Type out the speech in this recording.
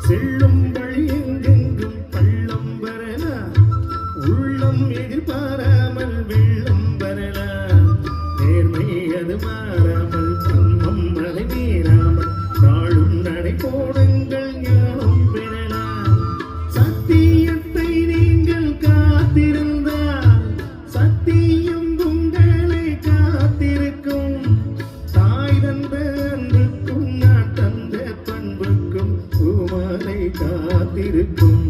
செல்லும் வழி எங்கெங்கும் பள்ளம் வரலாம், உள்ளம் எதிர்பாராமல் வெள்ளம் வரலாம். நேர்மை அது மாறாமல் தன்மம் அதை மீறாமல் நாளும் நடை போடுங்கள், ஞானம் பெறலாம். சத்தியத்தை நீங்கள் காத்திருந்தால் சத்தியம் உங்களை காத்திருக்கும். தாய் தந்த அன்புக்கும் நான் தந்த பண்புக்கும் பூமாலை காத்திருக்கும்.